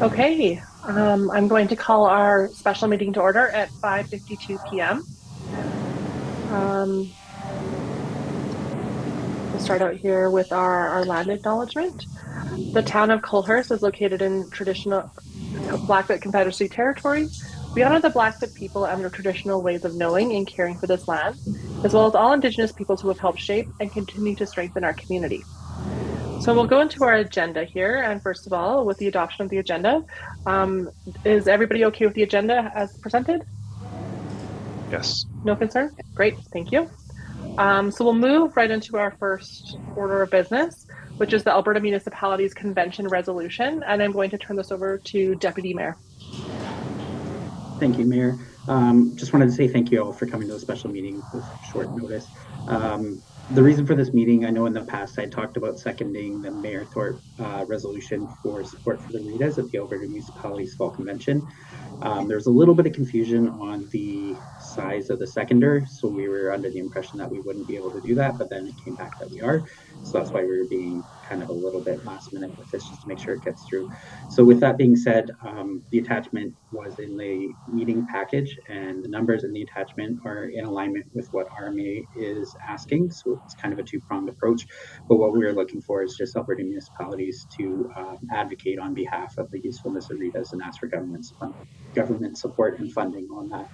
Okay, I'm going to call our special meeting to order at 5:52 p.m. Um, we'll start out here with our land acknowledgement. The town of Coalhurst is located in traditional Blackfoot Confederacy territory. We honor the Blackfoot people and their traditional ways of knowing and caring for this land, as well as all Indigenous peoples who have helped shape and continue to strengthen our community. So we'll go into our agenda here. And first of all, with the adoption of the agenda, um, is everybody okay with the agenda as presented? Yes. No concern? Great, thank you. So we'll move right into our first order of business, which is the Alberta Municipalities Convention Resolution. And I'm going to turn this over to Deputy Mayor. Thank you, Mayor. Just wanted to say thank you all for coming to a special meeting with short notice. The reason for this meeting, I know in the past I talked about seconding the Mayor Thorpe resolution for support for the RETAs at the Alberta Municipalities Fall Convention. There's a little bit of confusion on the size of the seconder, so we were under the impression that we wouldn't be able to do that, but then it came back that we are. So that's why we were being kind of a little bit last minute with this, just to make sure it gets through. So with that being said, the attachment was in the meeting package, and the numbers in the attachment are in alignment with what RMA is asking. So it's kind of a two-pronged approach. But what we're looking for is just Alberta municipalities to advocate on behalf of the usefulness of RETAs and ask for government support and funding on that.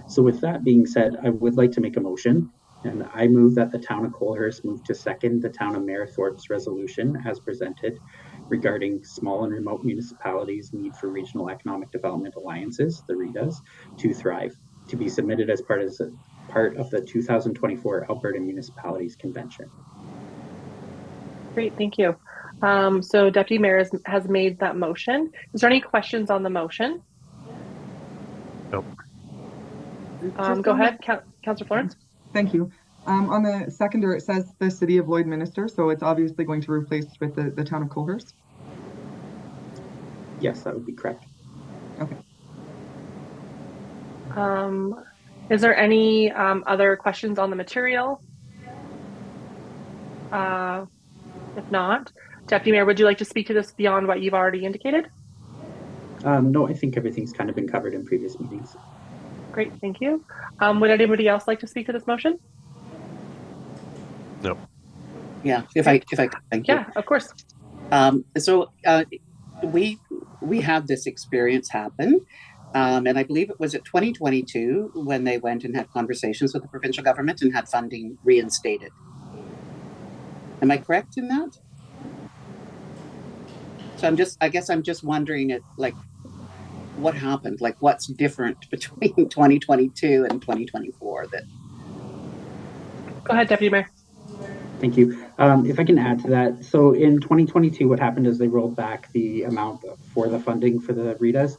So with that being said, I would like to make a motion, and I move that the town of Coalhurst move to second the town of Mayor Thorpe's resolution as presented regarding small and remote municipalities' need for regional economic development alliances, the RETAs, to thrive, to be submitted as part of the 2024 Alberta Municipalities Convention. Great, thank you. So Deputy Mayor has made that motion. Is there any questions on the motion? Nope. Go ahead, Councillor Florence. Thank you. On the seconder, it says the City of Lloydminster, so it's obviously going to replace with the town of Coalhurst. Yes, that would be correct. Okay. Is there any other questions on the material? If not, Deputy Mayor, would you like to speak to this beyond what you've already indicated? No, I think everything's kind of been covered in previous meetings. Great, thank you. Would anybody else like to speak to this motion? No. Yeah, if I could, thank you. Yeah, of course. We had this experience happen, and I believe it was at 2022 when they went and had conversations with the provincial government and had funding reinstated. Am I correct in that? So I guess I'm just wondering, what happened? Like, what's different between 2022 and 2024? Go ahead, Deputy Mayor. Thank you. If I can add to that, so in 2022, what happened is they rolled back the amount for the funding for the RETAs,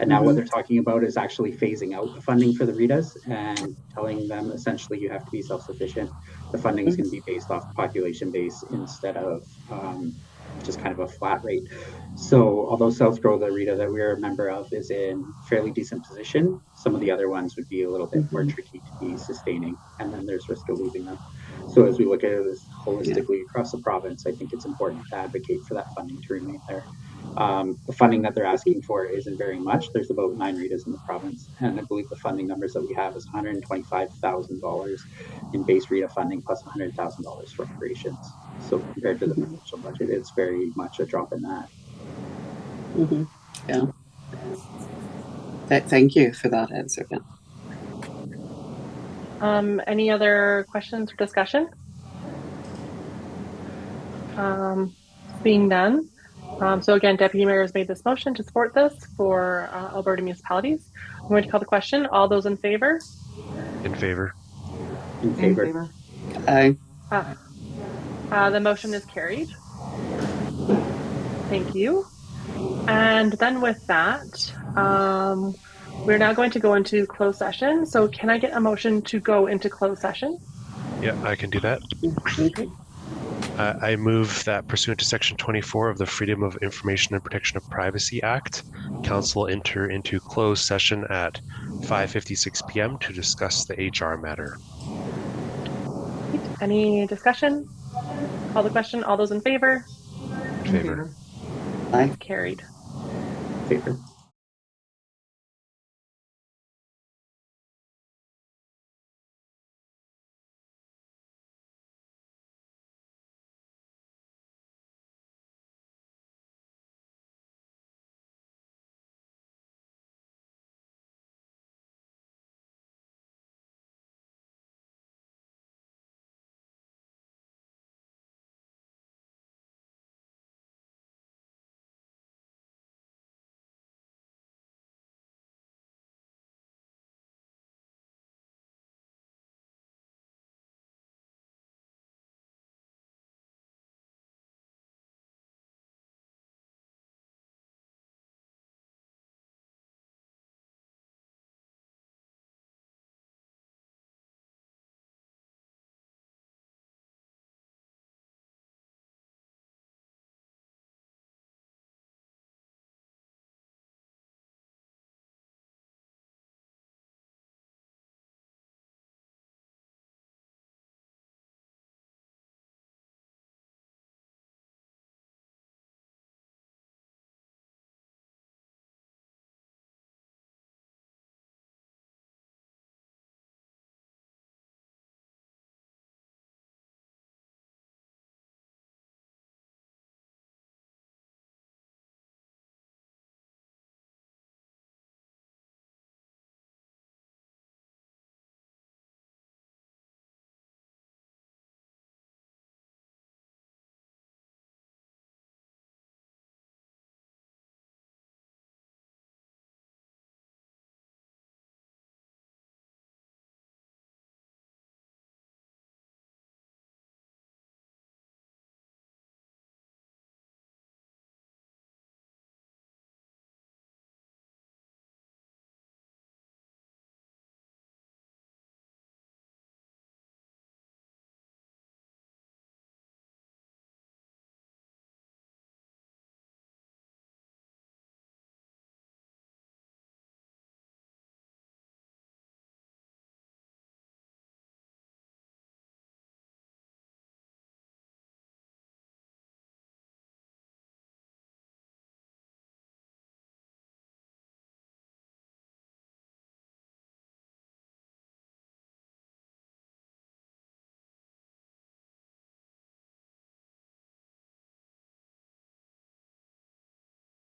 and now what they're talking about is actually phasing out the funding for the RETAs and telling them essentially you have to be self-sufficient. The funding is going to be based off population base instead of just kind of a flat rate. So although South Grow, the RETA that we're a member of, is in fairly decent position, some of the other ones would be a little bit more tricky to be sustaining, and then there's risk of losing them. So as we look at it holistically across the province, I think it's important to advocate for that funding to remain there. The funding that they're asking for isn't very much. There's about 9 RETAs in the province, and I believe the funding numbers that we have is $125,000 in base RETA funding plus $100,000 for operations. So compared to the provincial budget, it's very much a drop in that. Yeah. Thank you for that answer, Ben. Any other questions or discussion? Being none. So again, Deputy Mayor has made this motion to support this for Alberta municipalities. I'm going to call the question. All those in favor? In favor. In favor. Aye. The motion is carried. Thank you. And then with that, we're now going to go into closed session. So can I get a motion to go into closed session? Yeah, I can do that. Okay. I move that pursuant to Section 24 of the Freedom of Information and Protection of Privacy Act, Council enter into closed session at 5:56 p.m. to discuss the HR matter. Any discussion? Call the question. All those in favor? In favor. Aye. Carried. favor?